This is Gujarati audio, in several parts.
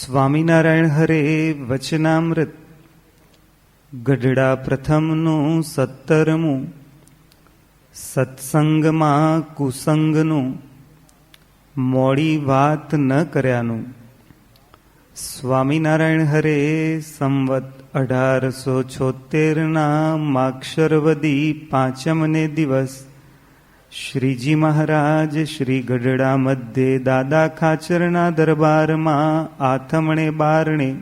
સ્વામિનારાયણ હરે વચનામૃત ગઢડા પ્રથમનું 17મું સત્સંગમાં કુસંગનું મોડી વાત ન કર્યાનું. સ્વામિનારાયણ હરે સંવત 1876 માક્ષરવદી 5મને દિવસ શ્રીજી મહારાજ શ્રી ગઢડા મધ્યે દાદા ખાચરના દરબારમાં આથમણે બારણે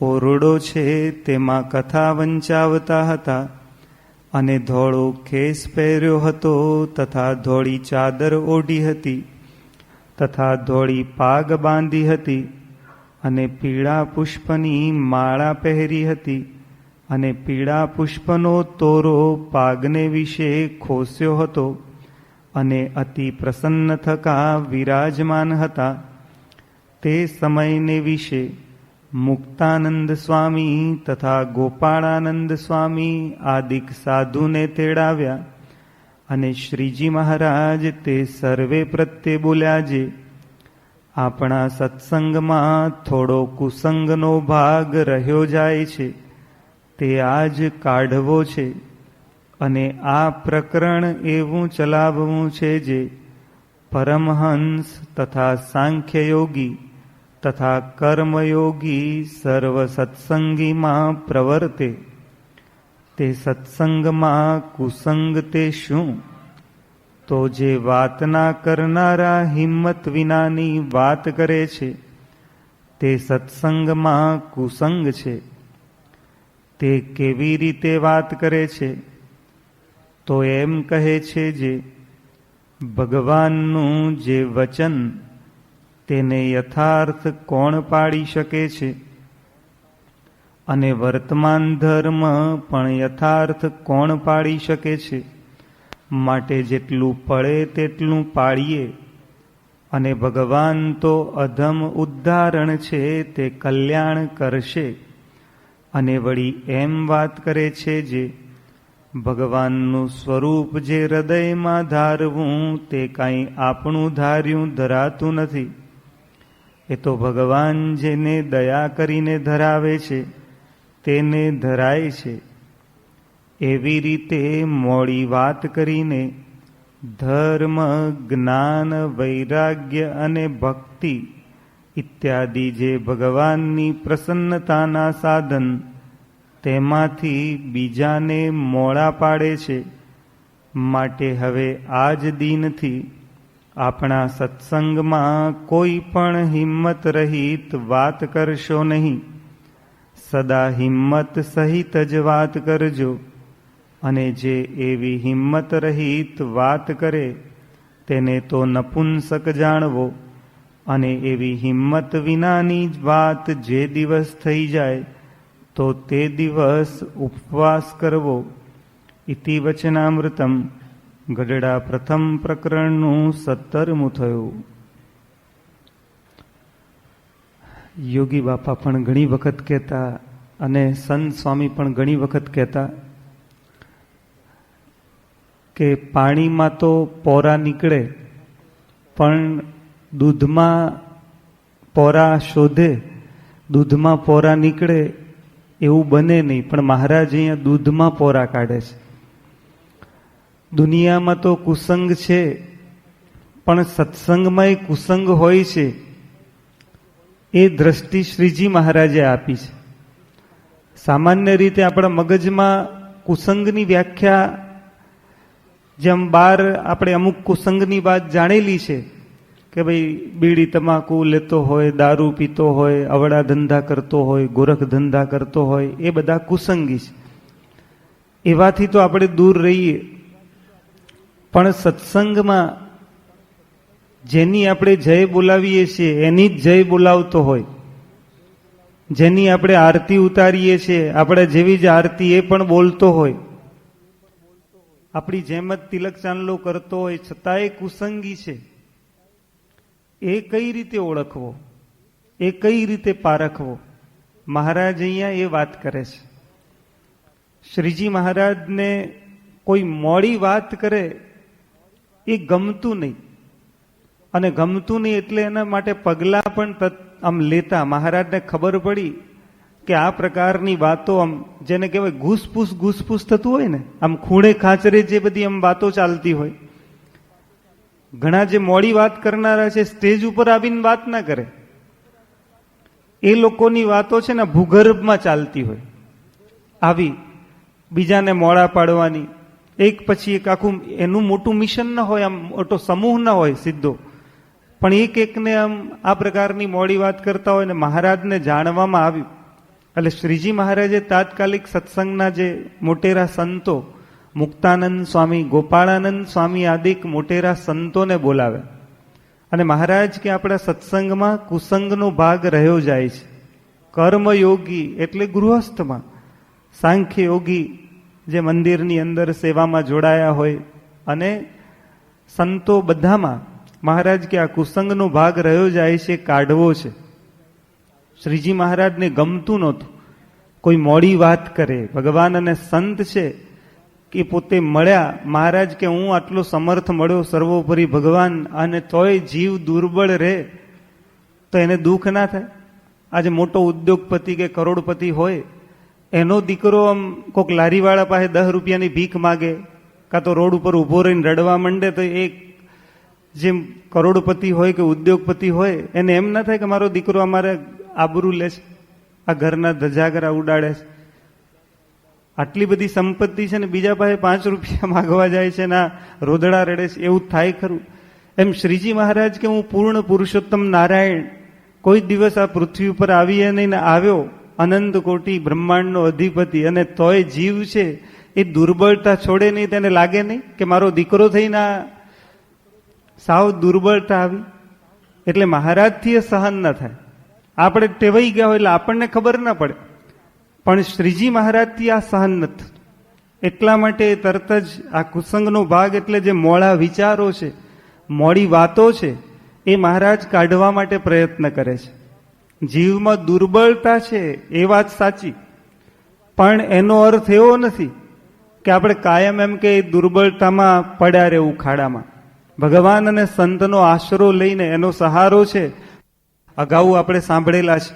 ઓરડો છે તેમાં કથા વંચાવતા હતા અને ધોળો ખેસ પહેર્યો હતો તથા ધોળી ચાદર ઓઢી હતી તથા ધોળી પાગ બાંધી હતી અને પીળા પુષ્પની માળા પહેરી હતી અને પીળા પુષ્પનો તોરો પાગને વિશે ખોસ્યો હતો અને અતિ પ્રસન્ન થકા વિરાજમાન હતા. તે સમયને વિશે મુક્તાનંદ સ્વામી તથા ગોપાળાનંદ સ્વામી આદિક સાધુને તેડાવ્યા અને શ્રીજી મહારાજ તે સર્વે પ્રત્યે બોલ્યા, જે આપણા સત્સંગમાં થોડો કુસંગનો ભાગ રહ્યો જાય છે તે આજ કાઢવો છે અને આ પ્રકરણ એવું ચલાવવું છે જે પરમહંસ તથા સાંખ્યયોગી તથા કર્મયોગી સર્વ સત્સંગીમાં પ્રવર્તે. તે સત્સંગમાં કુસંગ તે શું? તો જે વાતના કરનારા હિંમત વિનાની વાત કરે છે તે સત્સંગમાં કુસંગ છે. તે કેવી રીતે વાત કરે છે? તો એમ કહે છે, જે ભગવાનનું જે વચન તેને યથાર્થ કોણ પાડી શકે છે અને વર્તમાન ધર્મ પણ યથાર્થ કોણ પાડી શકે છે? માટે જેટલું પડે તેટલું પાડીએ. અને ભગવાન તો અધમ ઉદ્ધારણ છે તે કલ્યાણ કરશે. અને વળી એમ વાત કરે છે, જે ભગવાનનું સ્વરૂપ જે હૃદયમાં ધારવું તે કાંઈ આપણું ધાર્યું ધરાતું નથી. એ તો ભગવાન જેને દયા કરીને ધરાવે છે તેને ધરાય છે. એવી રીતે મોડી વાત કરીને ધર્મ, જ્ઞાન, વૈરાગ્ય અને ભક્તિ ઇત્યાદિ જે ભગવાનની પ્રસન્નતાના સાધન તેમાંથી બીજાને મોડા પાડે છે. માટે હવે આજ દિનથી આપણા સત્સંગમાં કોઈ પણ હિંમત રહિત વાત કરશો નહીં. સદા હિંમત સહિત જ વાત કરજો. અને જે એવી હિંમત રહિત વાત કરે તેને તો નપુંસક જાણવો. અને એવી હિંમત વિનાની વાત જે દિવસ થઈ જાય તો તે દિવસ ઉપવાસ કરવો. ઇતિ વચનામૃતમ ગઢડા પ્રથમ પ્રકરણનું 17મું થયું. યોગી બાપા પણ ઘણી વખત કહેતા અને સંત સ્વામી પણ ઘણી વખત કહેતા કે પાણીમાં તો પોરા નીકળે પણ દૂધમાં પોરા શોધે, દૂધમાં પોરા નીકળે એવું બને નહીં. પણ મહારાજ અહીંયા દૂધમાં પોરા કાઢે છે. દુનિયામાં તો કુસંગ છે પણ સત્સંગમાં એ કુસંગ હોય છે એ દ્રષ્ટિ શ્રીજી મહારાજે આપી છે. સામાન્ય રીતે આપણા મગજમાં કુસંગની વ્યાખ્યા જેમ બહાર આપણે અમુક કુસંગની વાત જાણેલી છે કે ભાઈ બીડી તમાકુ લેતો હોય, દારૂ પીતો હોય, અવળા ધંધા કરતો હોય, ગોરખ ધંધા કરતો હોય, એ બધા કુસંગી છે. એવાથી તો આપણે દૂર રહીએ. પણ સત્સંગમાં જેની આપણે જય બોલાવીએ છીએ એની જ જય બોલાવતો હોય, જેની આપણે આરતી ઉતારીએ છીએ આપણે જેવી જ આરતી એ પણ બોલતો હોય, આપણી જેમ જ તિલક ચાંદલો કરતો હોય છતાંય કુસંગી છે. એ કઈ રીતે ઓળખવો? એ કઈ રીતે પારખવો? મહારાજ અહીંયા એ વાત કરે છે. શ્રીજી મહારાજને કોઈ મોડી વાત કરે એ ગમતું નહીં. અને ગમતું નહીં એટલે એના માટે પગલાં પણ આમ લેતા મહારાજને ખબર પડી કે આ પ્રકારની વાતો આમ જેને કહેવાય ઘૂસપૂસ થતું હોય ને, આમ ખૂણે ખાંચરે જે બધી આમ વાતો ચાલતી હોય. ઘણા જે મોડી વાત કરનારા છે સ્ટેજ ઉપર આવીને વાત ના કરે, એ લોકોની વાતો છે ને ભૂગર્ભમાં ચાલતી હોય. આવી બીજાને મોડા પાડવાની, એક પછી એક આખું એનું મોટું મિશન ન હોય, આમ મોટો સમૂહ ન હોય સીધો, પણ એક એકને આમ આ પ્રકારની મોડી વાત કરતા હોય ને મહારાજને જાણવામાં આવ્યું. એટલે શ્રીજી મહારાજે તાત્કાલિક સત્સંગના જે મોટેરા સંતો મુક્તાનંદ સ્વામી, ગોપાળાનંદ સ્વામી આદિક મોટેરા સંતોને બોલાવે અને મહારાજ કે આપણા સત્સંગમાં કુસંગનો ભાગ રહ્યો જાય છે. કર્મયોગી એટલે ગૃહસ્થમાં, સાંખ્ય યોગી જે મંદિરની અંદર સેવામાં જોડાયા હોય, અને સંતો બધામાં મહારાજ કે આ કુસંગનો ભાગ રહ્યો જાય છે, કાઢવો છે. શ્રીજી મહારાજને ગમતું નહોતું કોઈ મોડી વાત કરે. ભગવાન અને સંત છે કે પોતે મળ્યા, મહારાજ કે હું આટલો સમર્થ મળ્યો સર્વોપરી ભગવાન, અને તોય જીવ દુર્બળ રહે તો એને દુઃખ ના થાય? આજે મોટો ઉદ્યોગપતિ કે કરોડપતિ હોય, એનો દીકરો આમ કોઈક લારીવાળા પાસે 10 રૂપિયાની ભીખ માગે, કાં તો રોડ ઉપર ઊભો રહીને રડવા માંડે, તો એક જેમ કરોડપતિ હોય કે ઉદ્યોગપતિ હોય એને એમ ના થાય કે મારો દીકરો અમારે આબરૂ લે છે, આ ઘરના ધજાગરા ઉડાડે છે, આટલી બધી સંપત્તિ છે ને બીજા પાસે 5 રૂપિયા માગવા જાય છે ને રોદડા રડે છે, એવું થાય ખરું? એમ શ્રીજી મહારાજ કે હું પૂર્ણ પુરુષોત્તમ નારાયણ કોઈ દિવસ આ પૃથ્વી ઉપર આવીએ નહીં ને આવ્યો, અનંત કોટી બ્રહ્માંડનો અધિપતિ, અને તોય જીવ છે એ દુર્બળતા છોડે નહીં. તેને લાગે નહીં કે મારો દીકરો થઈને સાવ દુર્બળતા આવી? એટલે મહારાજથી એ સહન ન થાય. આપણે ટેવાઈ ગયા હોય એટલે આપણને ખબર ના પડે, પણ શ્રીજી મહારાજથી આ સહન નથી. એટલા માટે તરત જ આ કુસંગનો ભાગ એટલે જે મોડા વિચારો છે, મોડી વાતો છે, એ મહારાજ કાઢવા માટે પ્રયત્ન કરે છે. જીવમાં દુર્બળતા છે એ વાત સાચી, પણ એનો અર્થ એવો નથી કે આપણે કાયમ એમ કે દુર્બળતામાં પડ્યા રહેવું ખાડામાં. ભગવાન અને સંતનો આશરો લઈને એનો સહારો છે. અગાઉ આપણે સાંભળેલા છે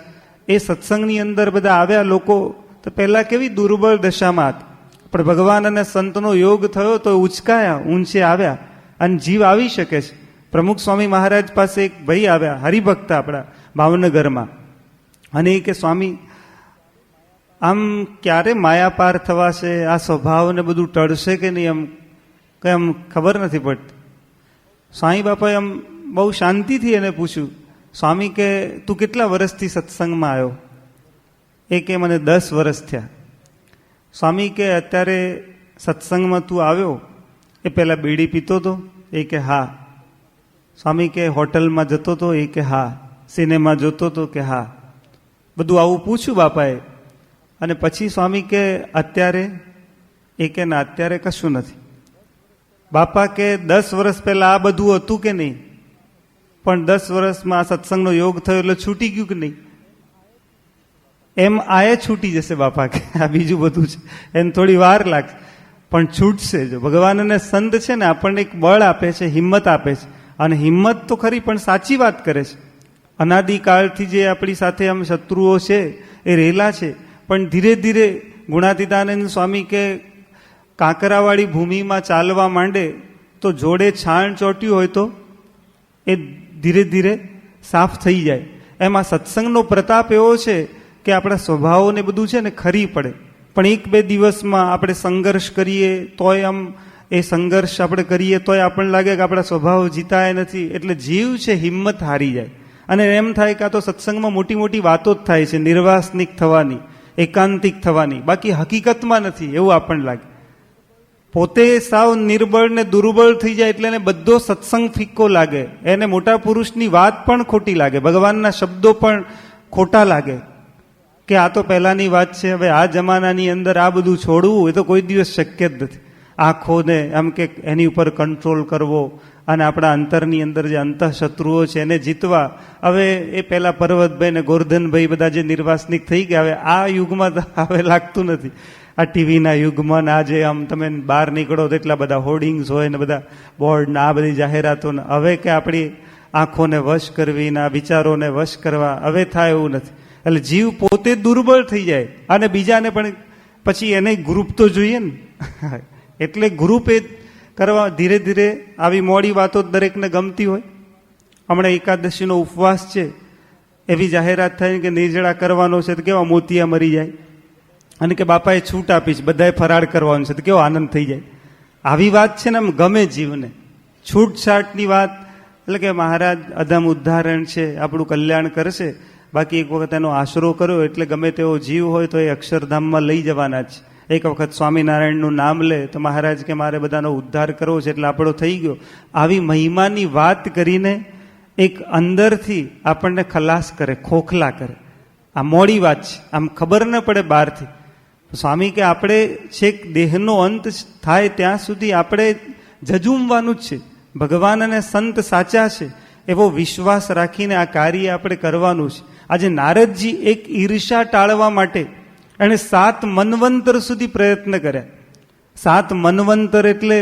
એ સત્સંગની અંદર બધા આવ્યા લોકો તો પહેલા કેવી દુર્બળ દશામાં હતા, પણ ભગવાન અને સંતનો યોગ થયો તો ઉચકાયા, ઊંચે આવ્યા, અને જીવ આવી શકે છે. પ્રમુખ સ્વામી મહારાજ પાસે એક ભાઈ આવ્યા, હરિભક્ત આપણા ભાવનગરમાં, અને એ કે સ્વામી આમ ક્યારે માયા પાર થવાશે, આ સ્વભાવને બધું ટળશે કે નહીં, એમ કઈ આમ ખબર નથી પડતી. સ્વામી બાપાએ આમ બહુ શાંતિથી એને પૂછ્યું, સ્વામી કે તું કેટલા વર્ષથી સત્સંગમાં આવ્યો? એ કે મને 10 વર્ષ થયા. સ્વામી કે અત્યારે સત્સંગમાં તું આવ્યો એ પહેલા બીડી પીતો હતો? એ કે હા. સ્વામી કે હોટલમાં જતો હતો? એ કે હા. સિનેમા જોતો હતો? કે હા. બધું આવું પૂછ્યું બાપાએ. અને પછી સ્વામી કે અત્યારે? એ કે ના, અત્યારે કશું નથી. બાપા કે 10 વર્ષ પહેલા આ બધું હતું કે નહીં? પણ 10 વર્ષમાં સત્સંગનો યોગ થયો એટલે છૂટી ગયું કે નહીં? એમ આયે છૂટી જશે બાપા કે આ બીજું બધું છે એને થોડી વાર લાગશે પણ છૂટશે. જો ભગવાન અને સંત છે ને આપણને એક બળ આપે છે, હિંમત આપે છે, અને હિંમત તો ખરી પણ સાચી વાત કરે છે. અનાદિકાળથી જે આપણી સાથે આમ શત્રુઓ છે એ રહેલા છે, પણ ધીરે ધીરે ગુણાતીતાનંદ સ્વામી કે કાંકરાવાળી ભૂમિમાં ચાલવા માંડે તો જોડે છાણ ચોટ્યું હોય તો એ ધીરે ધીરે સાફ થઈ જાય. એમાં સત્સંગનો પ્રતાપ એવો છે કે આપણા સ્વભાવોને બધું છે ને ખરી પડે. પણ 1-2 દિવસમાં આપણે સંઘર્ષ કરીએ તોય આમ એ સંઘર્ષ આપણે કરીએ તોય આપણને લાગે કે આપણા સ્વભાવ જીતાય નથી, એટલે જીવ છે હિંમત હારી જાય. અને એમ થાય કે આ તો સત્સંગમાં મોટી મોટી વાતો જ થાય છે, નિર્વાસનિક થવાની, એકાંતિક થવાની, બાકી હકીકતમાં નથી એવું આપણને લાગે. પોતે સાવ નિર્બળ ને દુર્બળ થઈ જાય એટલે એને બધો સત્સંગ ફિક્કો લાગે, એને મોટા પુરુષની વાત પણ ખોટી લાગે, ભગવાનના શબ્દો પણ ખોટા લાગે કે આ તો પહેલાની વાત છે, હવે આ જમાનાની અંદર આ બધું છોડવું એ તો કોઈ દિવસ શક્ય જ નથી. આંખોને આમ કે એની ઉપર કંટ્રોલ કરવો અને આપણા અંતરની અંદર જે અંતઃશત્રુઓ છે એને જીતવા. હવે એ પહેલા પર્વતભાઈ ને ગોરધનભાઈ બધા જે નિર્વાસનિક થઈ ગયા, હવે આ યુગમાં હવે લાગતું નથી. આ ટીવીના યુગમાં આજે આમ તમે બહાર નીકળો તો એટલા બધા હોર્ડિંગ્સ હોય ને બધા બોર્ડ ને આ બધી જાહેરાતો, હવે કે આપણી આંખોને વશ કરવી ને આ વિચારોને વશ કરવા, હવે થાય એવું નથી. એટલે જીવ પોતે દુર્બળ થઈ જાય અને બીજાને પણ પછી એને ગ્રુપ તો જોઈએ ને. એટલે ગ્રુપ એ કરવા ધીરે ધીરે આવી મોડી વાતો દરેકને ગમતી હોય. હમણાં એકાદશીનો ઉપવાસ છે, એવી જાહેરાત થાય કે નિર્જળા કરવાનો છે તો કેવા મોતિયા મરી જાય, અને કે બાપાએ છૂટ આપી છે બધાએ ફરાળ કરવાનું છે તો કેવો આનંદ થઈ જાય. આવી વાત છે ને આમ ગમે જીવને. છૂટછાટની વાત એટલે કે મહારાજ અધમ ઉદ્ધારણ છે, આપણું કલ્યાણ કરશે, બાકી એક વખત એનો આશરો કર્યો એટલે ગમે તેવો જીવ હોય તો એ અક્ષરધામમાં લઈ જવાના જ. એક વખત સ્વામિનારાયણનું નામ લે તો મહારાજ કે મારે બધાનો ઉદ્ધાર કરવો છે એટલે આપણો થઈ ગયો. આવી મહિમાની વાત કરીને એક અંદરથી આપણને ખલાસ કરે, ખોખલા કરે. આ મોડી વાત છે, આમ ખબર ન પડે બહારથી. સ્વામી કે આપણે છેક દેહનો અંત થાય ત્યાં સુધી આપણે જજુમવાનું જ છે. ભગવાન અને સંત સાચા છે એવો વિશ્વાસ રાખીને આ કાર્ય આપણે કરવાનું છે. આજે નારદજી એક ઈર્ષા ટાળવા માટે એણે 7 મન્વંતર સુધી પ્રયત્ન કર્યા. 7 મન્વંતર એટલે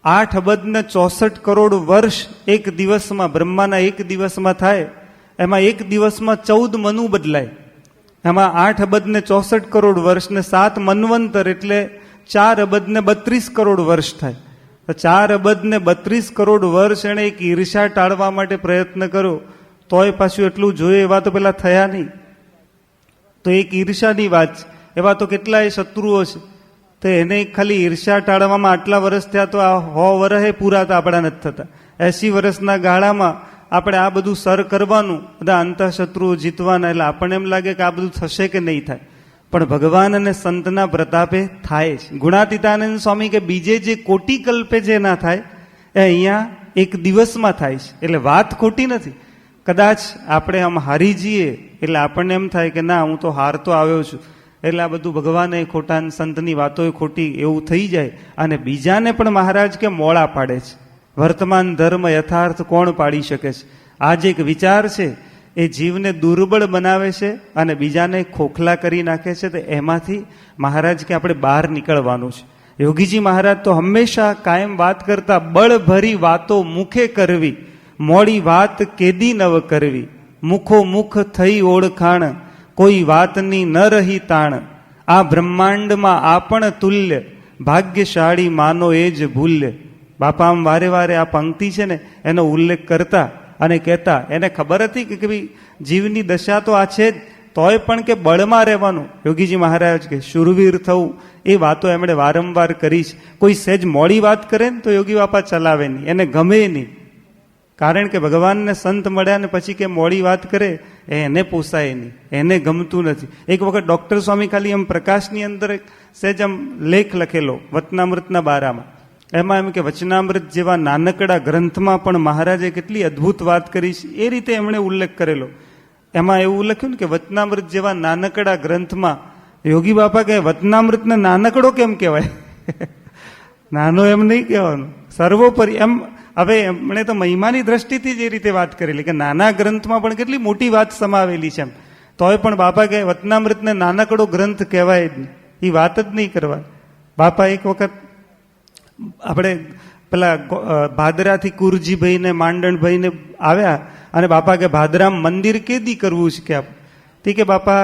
8 અબજ ને 64 કરોડ વર્ષ એક દિવસમાં, બ્રહ્માના એક દિવસમાં થાય. એમાં એક દિવસમાં 14 મનુ બદલાય. એમાં 8 અબજ ને 64 કરોડ વર્ષ ને 7 મન્વંતર એટલે 4 અબજ ને 32 કરોડ વર્ષ થાય. તો 4 અબજ ને 32 કરોડ વર્ષ એણે એક ઈર્ષા ટાળવા માટે પ્રયત્ન કર્યો, તોય પાછું એટલું જોઈએ એવા તો પેલા થયા નહીં. તો એક ઈર્ષાની વાત છે. એવા તો કેટલાય શત્રુઓ છે, તો એને ખાલી ઈર્ષા ટાળવામાં આટલા વર્ષ થયા તો આ 100 વર્ષે પૂરા તો આપણા નથી થતા. 80 વર્ષના ગાળામાં આપણે આ બધું સર કરવાનું, બધા અંતઃશત્રુઓ જીતવાના, એટલે આપણને એમ લાગે કે આ બધું થશે કે નહીં થાય. પણ ભગવાન અને સંતના પ્રતાપે થાય છે. ગુણાતીતાનંદ સ્વામી કે બીજે જે કોટી કલ્પે જે ના થાય એ અહીંયા એક દિવસમાં થાય છે. એટલે વાત ખોટી નથી. કદાચ આપણે આમ હારી જઈએ એટલે આપણને એમ થાય કે ના હું તો હારતો આવ્યો છું, એટલે આ બધું ભગવાને ખોટા, સંતની વાતો ખોટી, એવું થઈ જાય. અને બીજાને પણ મહારાજ કે મોળા પાડે છે. વર્તમાન ધર્મ યથાર્થ કોણ પાડી શકે છે? આ જે એક વિચાર છે એ જીવને દુર્બળ બનાવે છે અને બીજાને ખોખલા કરી નાખે છે. તો એમાંથી મહારાજ કે આપણે બહાર નીકળવાનું છે. યોગીજી મહારાજ તો હંમેશા કાયમ વાત કરતા, બળભરી વાતો મુખે કરવી, મોડી વાત કેદી નવ કરવી, મુખો મુખ થઈ ઓળખાણ, કોઈ વાતની ન રહી તાણ, આ બ્રહ્માંડમાં આપણ તુલ્ય, ભાગ્યશાળી માનો એ જ ભૂલ્ય. બાપા આમ વારે વારે આ પંક્તિ છે ને એનો ઉલ્લેખ કરતા અને કહેતા, એને ખબર હતી કે ભાઈ જીવની દશા તો આ છે જ, તોય પણ કે બળમાં રહેવાનું. યોગીજી મહારાજ કે શુરવીર થવું, એ વાતો એમણે વારંવાર કરી છે. કોઈ સહેજ મોડી વાત કરે ને તો યોગી બાપા ચલાવે નહીં, એને ગમે નહીં. કારણ કે ભગવાનને સંત મળ્યા ને પછી કે મોડી વાત કરે એને પોસાય નહીં, એને ગમતું નથી. એક વખત ડૉક્ટર સ્વામી ખાલી એમ પ્રકાશની અંદર સહેજ આમ લેખ લખેલો વચનામૃતના બારામાં. એમાં એમ કે વચનામૃત જેવા નાનકડા ગ્રંથમાં પણ મહારાજે કેટલી અદ્ભુત વાત કરી છે એ રીતે એમણે ઉલ્લેખ કરેલો. એમાં એવું લખ્યું ને કે વચનામૃત જેવા નાનકડા ગ્રંથમાં, યોગી બાપા કહે વચનામૃતને નાનકડો કેમ કહેવાય? નાનો એમ નહીં કહેવાનું, સર્વોપરી એમ. હવે એમણે તો મહિમાની દ્રષ્ટિથી જ એ રીતે વાત કરેલી કે નાના ગ્રંથમાં પણ કેટલી મોટી વાત સમાવેલી છે એમ. તોય પણ બાપા કહે વચનામૃતને નાનકડો ગ્રંથ કહેવાય જ નહીં, એ વાત જ નહીં કરવા. બાપા એક વખત આપણે પેલા ભાદરાથી કુરજીભાઈને માંડણભાઈને આવ્યા અને બાપા કે ભાદરામ મંદિર કેદી કરવું છે કે તે કે બાપા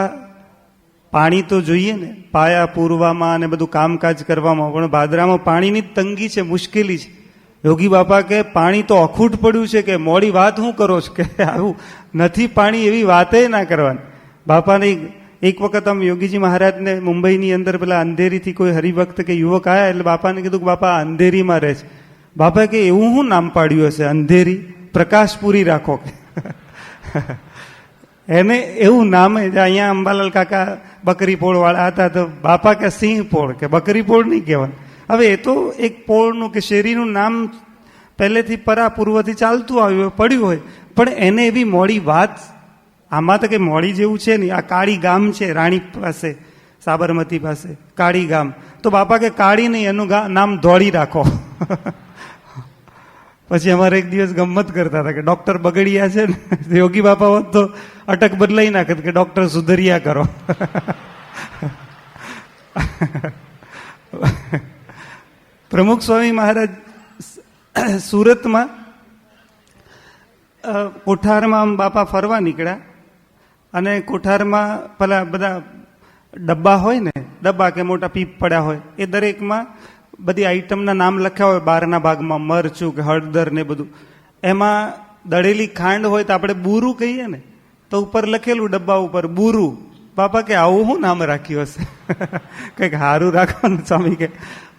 પાણી તો જોઈએ ને, પાયા પૂરવામાં અને બધું કામકાજ કરવામાં, પણ ભાદરામાં પાણીની તંગી છે, મુશ્કેલી છે. યોગી બાપા કે પાણી તો અખૂટ પડ્યું છે, કે મોડી વાત શું કરો છો, કે આવું નથી પાણી, એવી વાતે ના કરવાની. બાપાને એક વખત આમ યોગીજી મહારાજને મુંબઈની અંદર પેલા અંધેરીથી કોઈ હરિભક્ત કે યુવક આવ્યા, એટલે બાપાને કીધું કે બાપા અંધેરીમાં રહે છે. બાપા કે એવું શું નામ પાડ્યું હશે, અંધેરી, પ્રકાશપુરી રાખો. એને એવું નામ અહીંયા અંબાલાલ કાકા બકરી પોળ વાળા હતા, તો બાપા કે સિંહ પોળ, કે બકરી પોળ નહીં કહેવાનું. હવે એ તો એક પોળનું કે શેરીનું નામ પહેલેથી પરા પૂર્વથી ચાલતું આવ્યું હોય, પડ્યું હોય, પણ એને એવી મોડી વાત, આમાં તો કે મોડી જેવું છે નહીં. આ કાળી ગામ છે રાણી પાસે, સાબરમતી પાસે કાળી ગામ, તો બાપા કે કાળી નહીં, એનું નામ ધોળી રાખો. પછી અમારે એક દિવસ ગમત કરતા હતા કે ડોક્ટર બગડિયા છે ને, યોગી બાપા હોત તો અટક બદલાઈ નાખે કે ડોક્ટર સુધરિયા કરો. પ્રમુખ સ્વામી મહારાજ સુરતમાં કોઠારમાં આમ બાપા ફરવા નીકળ્યા અને કોઠારમાં પેલા બધા ડબ્બા હોય ને, ડબ્બા કે મોટા પીપ પડ્યા હોય, એ દરેકમાં બધી આઈટમના નામ લખ્યા હોય બહારના ભાગમાં, મરચું કે હળદર ને બધું. એમાં દળેલી ખાંડ હોય તો આપણે બુરું કહીએ ને, તો ઉપર લખેલું ડબ્બા ઉપર બુરું. બાપા કે આવું શું નામ રાખ્યું હશે? કંઈક સારું રાખવાનું. સ્વામી કે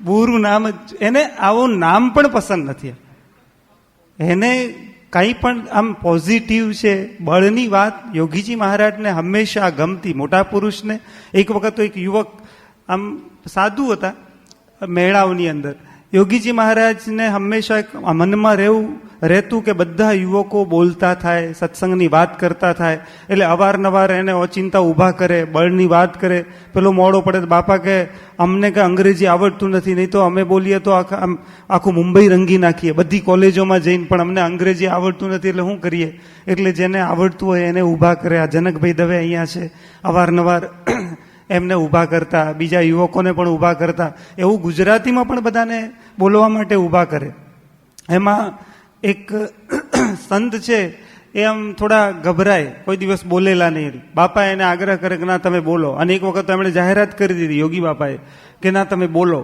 બુરું નામ જ, એને આવું નામ પણ પસંદ નથી. એને કંઈ પણ આમ પોઝિટિવ છે, બળની વાત યોગીજી મહારાજને હંમેશા ગમતી. મોટા પુરુષને એક વખત તો એક યુવક આમ સાધુ હતા મેળાવની અંદર, યોગીજી મહારાજને હંમેશા એક મનમાં રહેતું કે બધા યુવકો બોલતા થાય, સત્સંગની વાત કરતા થાય, એટલે અવારનવાર એને ઓચિંતા ઊભા કરે, બળની વાત કરે. પેલો મોડો પડે તો બાપા કે અમને કે અંગ્રેજી આવડતું નથી, નહીં તો અમે બોલીએ તો આખું મુંબઈ રંગી નાખીએ, બધી કોલેજોમાં જઈને, પણ અમને અંગ્રેજી આવડતું નથી એટલે શું કરીએ? એટલે જેને આવડતું હોય એને ઊભા કરે. આ જનકભાઈ દવે અહીંયા છે, અવારનવાર એમને ઊભા કરતા, બીજા યુવકોને પણ ઊભા કરતા. એવું ગુજરાતીમાં પણ બધાને બોલવા માટે ઊભા કરે. એમાં એક સંત છે, એ આમ થોડા ગભરાય, કોઈ દિવસ બોલેલા નહીં. બાપા એને આગ્રહ કરે કે ના તમે બોલો. અને એક વખત એમણે જાહેરાત કરી દીધી યોગી બાપાએ કે ના તમે બોલો.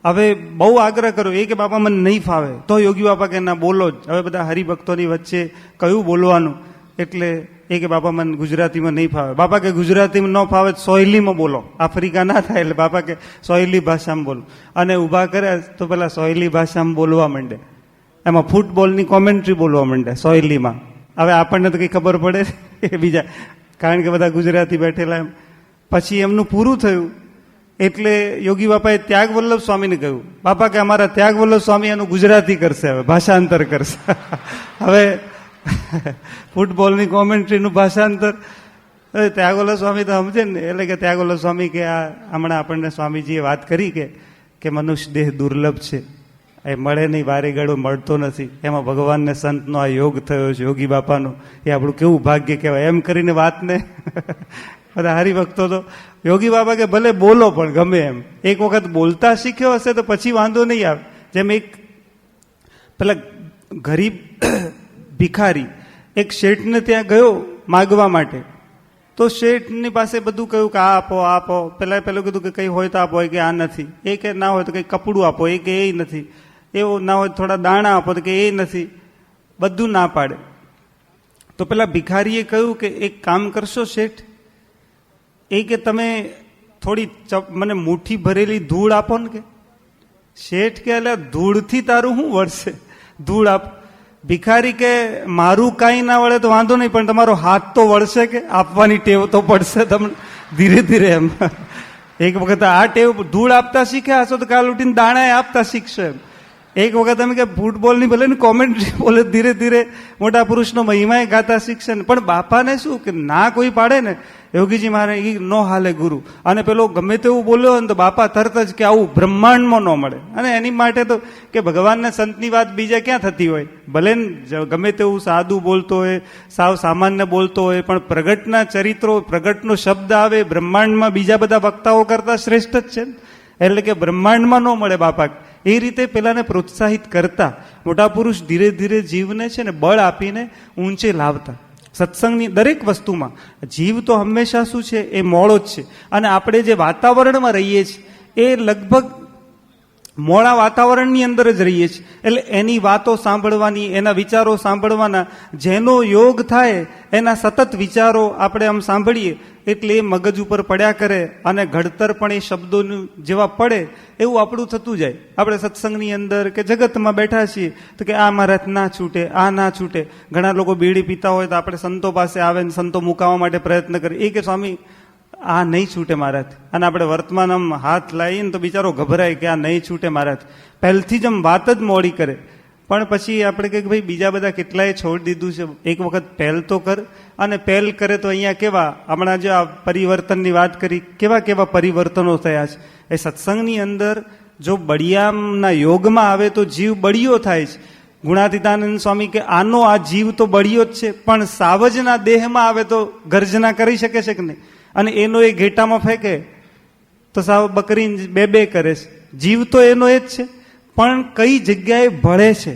હવે બહુ આગ્રહ કર્યો, એ કે બાપા મને નહીં ફાવે. તો યોગી બાપા કે ના બોલો જ. હવે બધા હરિભક્તોની વચ્ચે કયું બોલવાનું? એટલે એ કે બાપા મને ગુજરાતીમાં નહીં ફાવે. બાપા કે ગુજરાતીમાં ન ફાવે સોયલીમાં બોલો, આફ્રિકા ના થાય. એટલે બાપા કે સોયલી ભાષામાં બોલો. અને ઊભા કર્યા તો પેલા સોયલી ભાષામાં બોલવા માંડે. એમાં ફૂટબોલની કોમેન્ટ્રી બોલવા માંડે સોયલીમાં. હવે આપણને તો કંઈ ખબર પડે એ બીજા, કારણ કે બધા ગુજરાતી બેઠેલા. એમ પછી એમનું પૂરું થયું એટલે યોગી બાપાએ ત્યાગ વલ્લભ સ્વામીને કહ્યું, બાપા કે અમારા ત્યાગ વલ્લભ સ્વામી એનું ગુજરાતી કરશે, હવે ભાષાંતર કરશે. હવે ફૂટબોલની કોમેન્ટ્રીનું ભાષાંતર ત્યાગોલો સ્વામી તો સમજે ને. એટલે કે ત્યાગોલો સ્વામી કે આ હમણાં આપણને સ્વામીજીએ વાત કરી કે મનુષ્ય દેહ દુર્લભ છે, એ મળે નહીં, વારે ગળો મળતો નથી. એમાં ભગવાનને સંતનો આ યોગ થયો છે, યોગી બાપાનો, એ આપણું કેવું ભાગ્ય કહેવાય. એમ કરીને વાતને બધા હરિભક્તો તો યોગી બાપા કે ભલે બોલો પણ ગમે એમ. એક વખત બોલતા શીખ્યો હશે તો પછી વાંધો નહીં આવે. જેમ એક પેલા ગરીબ ભિખારી એક શેઠને ત્યાં ગયો માગવા માટે, તો શેઠની પાસે બધું કહ્યું કે આ આપો આ આપો. પેલા પેલું કીધું કે કંઈ હોય તો આપો, કે આ નથી. એ કે ના હોય તો કંઈ કપડું આપો, એ કે એ નથી. એવું ના હોય થોડા દાણા આપો, તો કે એ નથી. બધું ના પાડે. તો પેલા ભિખારીએ કહ્યું કે એક કામ કરશો શેઠ, એ કે તમે થોડી મને મુઠ્ઠી ભરેલી ધૂળ આપો ને. કે શેઠ કે એટલે ધૂળથી તારું શું વળશે, ધૂળ આપ. ભિખારી કે મારું કાંઈ ના વળે તો વાંધો નહીં, પણ તમારો હાથ તો વળશે, કે આપવાની ટેવ તો પડશે તમને ધીરે ધીરે. એમ એક વખત આ ટેવ ધૂળ આપતા શીખ્યા હશો તો કાલ ઉઠીને દાણા આપતા શીખશો. એમ એક વખત અમે કે ફૂટબોલની ભલે ને કોમેન્ટ્રી બોલે, ધીરે ધીરે મોટા પુરુષનો મહિમાએ ગાતા શીખશે ને. પણ બાપાને શું કે ના કોઈ પાડે ને, યોગીજી મહારાજ એ નો હાલે ગુરુ. અને પેલો ગમે તેવું બોલ્યો હોય ને તો બાપા તરત જ કે આવું બ્રહ્માંડમાં ન મળે. અને એની માટે તો કે ભગવાનના સંતની વાત બીજા ક્યાં થતી હોય. ભલે ગમે તેવું સાદું બોલતો હોય, સાવ સામાન્ય બોલતો હોય, પણ પ્રગટના ચરિત્રો, પ્રગટનો શબ્દ આવે બ્રહ્માંડમાં બીજા બધા વક્તાઓ કરતા શ્રેષ્ઠ જ છે. એટલે કે બ્રહ્માંડમાં ન મળે બાપા. એ રીતે પેલાને પ્રોત્સાહિત કરતા મોટા પુરુષ ધીરે ધીરે જીવને છે ને બળ આપીને ઊંચે લાવતા. સત્સંગની દરેક વસ્તુમાં જીવ તો હંમેશા શું છે, એ મોળો જ છે. અને આપણે જે વાતાવરણમાં રહીએ છીએ એ લગભગ મોળા વાતાવરણની અંદર જ રહીએ છીએ. એટલે એની વાતો સાંભળવાની, એના વિચારો સાંભળવાના. જેનો યોગ થાય એના સતત વિચારો આપણે આમ સાંભળીએ એટલે એ મગજ ઉપર પડ્યા કરે, અને ઘડતર પણ એ શબ્દોનું જેવા પડે એવું આપણું થતું જાય. આપણે સત્સંગની અંદર કે જગતમાં બેઠા છીએ તો કે આ મારાથી ના છૂટે, આ ના છૂટે. ઘણા લોકો બીડી પીતા હોય તો આપણે સંતો પાસે આવે ને સંતો મુકાવવા માટે પ્રયત્ન કરે. એ કે સ્વામી આ નહીં છૂટે મારાથી. અને આપણે વર્તમાન આમ હાથ લાવીને તો બિચારો ગભરાય કે આ નહીં છૂટે મારાથી. પહેલથી જ આમ વાત જ મોડી કરે. પણ પછી આપણે કંઈક ભાઈ બીજા બધા કેટલાય છોડી દીધું છે, એક વખત પહેલ તો કર. અને પહેલ કરે તો અહીંયા કેવા હમણાં જે આ પરિવર્તનની વાત કરી, કેવા કેવા પરિવર્તનો થયા છે. એ સત્સંગની અંદર જો બળિયામના યોગમાં આવે તો જીવ બળિયો થાય છે. ગુણાતીતાનંદ સ્વામી કે આનો આ જીવ તો બળિયો જ છે, પણ સાવજના દેહમાં આવે તો ગર્જના કરી શકે છે કે નહીં. અને એનો એ ઘેટામાં ફેંકે તો સાવ બકરી બે બે કરે છે. જીવ તો એનો એ જ છે, પણ કઈ જગ્યાએ ભળે છે,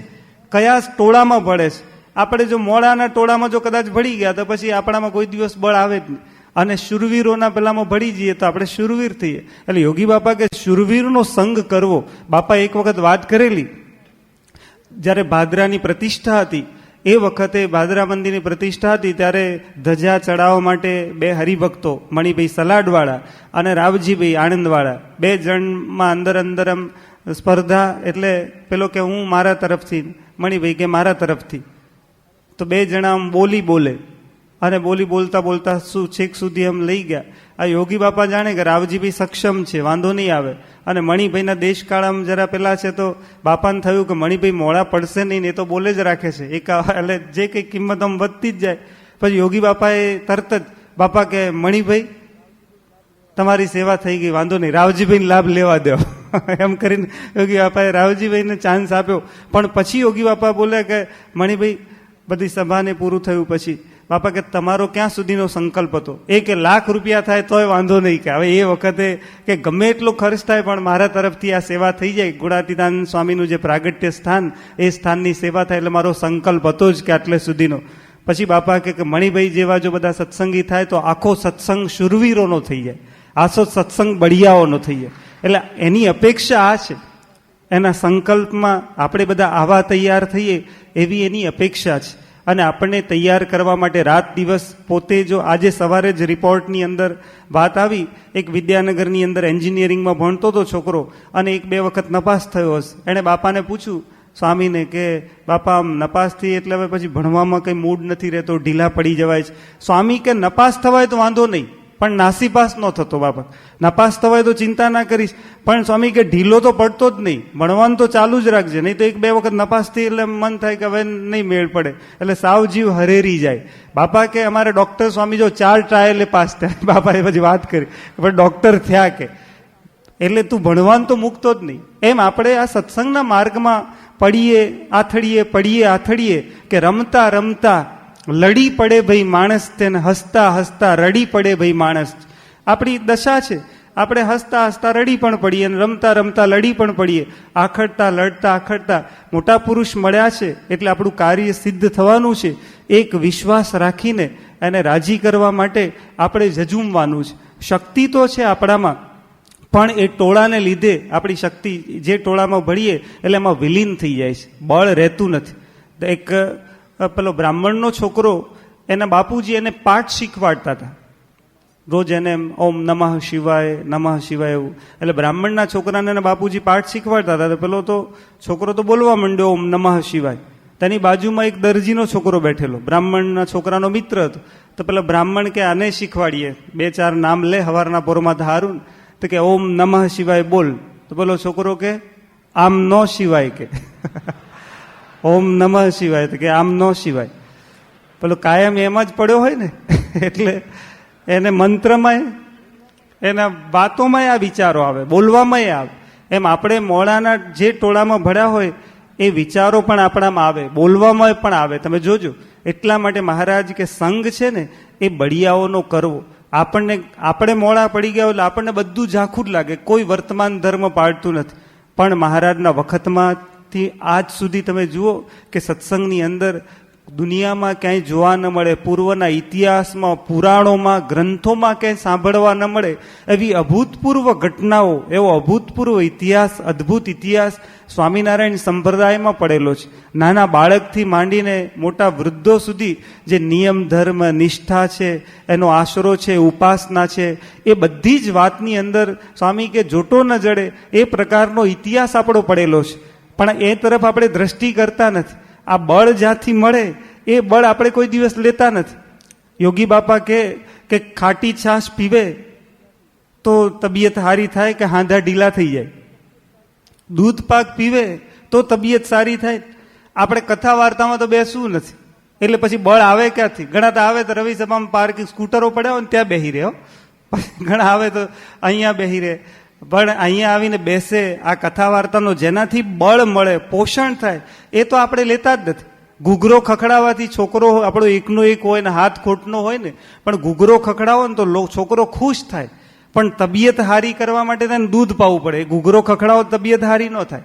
કયા ટોળામાં ભળે છે, આપણે જો મોડાના ટોળામાં જો કદાચ ભળી ગયા તો પછી આપણામાં કોઈ દિવસ બળ આવે જ નહીં. અને શુરવીરોના પેલામાં ભળી જઈએ તો આપણે શુરવીર થઈએ. એટલે યોગી બાપા કે શુરવીરનો સંગ કરવો. બાપા એક વખત વાત કરેલી, જ્યારે ભાદરાની પ્રતિષ્ઠા હતી એ વખતે ભાદરા મંદિરની પ્રતિષ્ઠા હતી ત્યારે ધજા ચડાવવા માટે બે હરિભક્તો મણિભાઈ સલાડવાળા અને રાવજીભાઈ આણંદવાળા બે જણમાં અંદર આમ સ્પર્ધા. એટલે પેલો કે હું મારા તરફથી, મણિભાઈ કે મારા તરફથી. તો બે જણા આમ બોલે અને બોલતા બોલતા શું છેક સુધી આમ લઈ ગયા. આ યોગી બાપા જાણે કે રાવજીભાઈ સક્ષમ છે, વાંધો નહીં આવે. અને મણિભાઈના દેશકાળામાં જરા પેલા છે તો બાપાને થયું કે મણિભાઈ મોડા પડશે નહીં, એ તો બોલે જ રાખે છે. એટલે જે કંઈ કિંમત આમ વધતી જ જાય. પછી યોગી બાપાએ તરત જ બાપા કે મણિભાઈ તમારી સેવા થઈ ગઈ, વાંધો નહીં, રાવજીભાઈને લાભ લેવા દો. એમ કરીને યોગી બાપાએ રાવજીભાઈને ચાન્સ આપ્યો. પણ પછી યોગી બાપા બોલે કે મણિભાઈ બધી સભાને પૂરું થયું પછી બાપા કે તમારો ક્યાં સુધીનો સંકલ્પ હતો? એ કે લાખ રૂપિયા થાય તોય વાંધો નહીં. કે હવે એ વખતે કે ગમે એટલો ખર્ચ થાય પણ મારા તરફથી આ સેવા થઈ જાય, ગુણાતીતાનંદ સ્વામીનું જે પ્રાગટ્ય સ્થાન એ સ્થાનની સેવા થાય, એટલે મારો સંકલ્પ હતો જ કે આટલે સુધીનો. પછી બાપા કે મણિભાઈ જેવા જો બધા સત્સંગી થાય તો આખો સત્સંગ શુરવીરોનો થઈ જાય, આખો સત્સંગ બળિયાઓનો થઈ જાય. એટલે એની અપેક્ષા આ છે, એના સંકલ્પમાં આપણે બધા આવા તૈયાર થઈએ એવી એની અપેક્ષા છે. અને આપણને તૈયાર કરવા માટે રાત દિવસ પોતે જો આજે સવારે જ રિપોર્ટની અંદર વાત આવી, એક વિદ્યાનગરની અંદર એન્જિનિયરિંગમાં ભણતો હતો છોકરો અને 1-2 વખત નપાસ થયો હશે. એણે બાપાને પૂછ્યું સ્વામીને કે બાપા આમ નપાસ થઈ એટલે હવે પછી ભણવામાં કંઈ મૂડ નથી રહેતો, ઢીલા પડી જવાય છે. સ્વામી કે નપાસ થવાય તો વાંધો નહીં, પણ નાસીપાસ ન થતો. બાપા નપાસ થવાય તો ચિંતા ના કરીશ, પણ સ્વામી કે ઢીલો તો પડતો જ નહીં, ભણવાનું તો ચાલુ જ રાખજે, નહીં તો 1-2 વખત નપાસ થઈ એટલે મન થાય કે હવે નહીં મેળ પડે, એટલે સાવ જીવ હરેરી જાય. બાપા કે અમારે ડોક્ટર સ્વામી જો 4 ટ્રાયલે પાસ થયા. બાપાએ પછી વાત કરી પણ ડોક્ટર થયા કે, એટલે તું ભણવાનું તો મૂકતો જ નહીં. એમ આપણે આ સત્સંગના માર્ગમાં પડીએ આથડીએ કે રમતા રમતા લડી પડે ભાઈ માણસ, તેને હસતા હસતા રડી પડે ભાઈ માણસ. આપણી દશા છે, આપણે હસતા હસતા રડી પણ પડીએ અને રમતા રમતા લડી પણ પડીએ. આખડતા લડતા આખડતા મોટા પુરુષ મળ્યા છે એટલે આપણું કાર્ય સિદ્ધ થવાનું છે. એક વિશ્વાસ રાખીને એને રાજી કરવા માટે આપણે ઝઝૂમવાનું છે. શક્તિ તો છે આપણામાં, પણ એ ટોળાને લીધે આપણી શક્તિ જે ટોળામાં ભળીએ એટલે એમાં વિલીન થઈ જાય છે, બળ રહેતું નથી. એક પેલો બ્રાહ્મણનો છોકરો, એના બાપુજી એને પાઠ શીખવાડતા હતા રોજ, એને ઓમ નમઃ શિવાય એવું. એટલે બ્રાહ્મણના છોકરાને એના બાપુજી પાઠ શીખવાડતા હતા. પેલો તો છોકરો તો બોલવા માંડ્યો ઓમ નમઃ શિવાય. તેની બાજુમાં એક દરજીનો છોકરો બેઠેલો, બ્રાહ્મણના છોકરાનો મિત્ર હતો. તો પેલો બ્રાહ્મણ કે આને શીખવાડીએ, 2-4 નામ લે હવારના પોરમાં ધારું, તો કે ઓમ નમઃ શિવાય બોલ. તો પેલો છોકરો કે આમ નો શિવાય, કે ઓમ નમઃ શિવાય, તો કે આમ નો શિવાય. પેલો કાયમ એમાં જ પડ્યો હોય ને, એટલે એને મંત્રમાં એના વાતોમાં આ વિચારો આવે, બોલવામાં આવે. એમ આપણે મોડાના જે ટોળામાં ભળ્યા હોય એ વિચારો પણ આપણામાં આવે, બોલવામાં પણ આવે. તમે જોજો, એટલા માટે મહારાજ કે સંગ છે ને એ બળિયાઓનો કરવો. આપણે મોડા પડી ગયા એટલે આપણને બધું ઝાખું જ લાગે, કોઈ વર્તમાન ધર્મ પાળતું નથી. પણ મહારાજના વખતમાંથી આજ સુધી તમે જુઓ કે સત્સંગની અંદર દુનિયામાં ક્યાંય જોવા ન મળે, પૂર્વના ઇતિહાસમાં, પુરાણોમાં, ગ્રંથોમાં ક્યાંય સાંભળવા ન મળે એવી અભૂતપૂર્વ ઘટનાઓ, એવો અભૂતપૂર્વ ઇતિહાસ, અદ્ભુત ઇતિહાસ સ્વામિનારાયણ સંપ્રદાયમાં પડેલો છે. નાના બાળકથી માંડીને મોટા વૃદ્ધો સુધી જે નિયમ ધર્મ નિષ્ઠા છે, એનો આશરો છે, ઉપાસના છે, એ બધી જ વાતની અંદર સ્વામી કે જોટો ન જડે એ પ્રકારનો ઇતિહાસ આપણો પડેલો છે. પણ એ તરફ આપણે દ્રષ્ટિ કરતા નથી. આ બળ જ્યાંથી મળે એ બળ આપણે કોઈ દિવસ લેતા નથી. યોગી બાપા કે ખાટી છાશ પીવે તો તબિયત સારી થાય કે હાંધા ઢીલા થઈ જાય, દૂધ પાક પીવે તો તબિયત સારી થાય. આપણે કથા વાર્તામાં તો બેસવું નથી, એટલે પછી બળ આવે ક્યાંથી? ઘણા તો આવે તો રવિ સભામાં પાર્કિંગ સ્કૂટરો પડ્યા હોય ને ત્યાં બેહી રહ્યો, ઘણા આવે તો અહીંયા બેહી રહે. પણ અહીંયા આવીને બેસે, આ કથા વાર્તાનો જેનાથી બળ મળે, પોષણ થાય, એ તો આપણે લેતા જ નથી. ઘૂઘરો ખખડાવવાથી છોકરો આપણો એકનો એક હોય ને હાથ ખોટનો હોય ને, પણ ઘૂઘરો ખખડાવો ને તો છોકરો ખુશ થાય. પણ તબિયત હારી કરવા માટે તેને દૂધ પાવું પડે. ઘૂઘરો ખખડાવો તબિયત હારી ન થાય.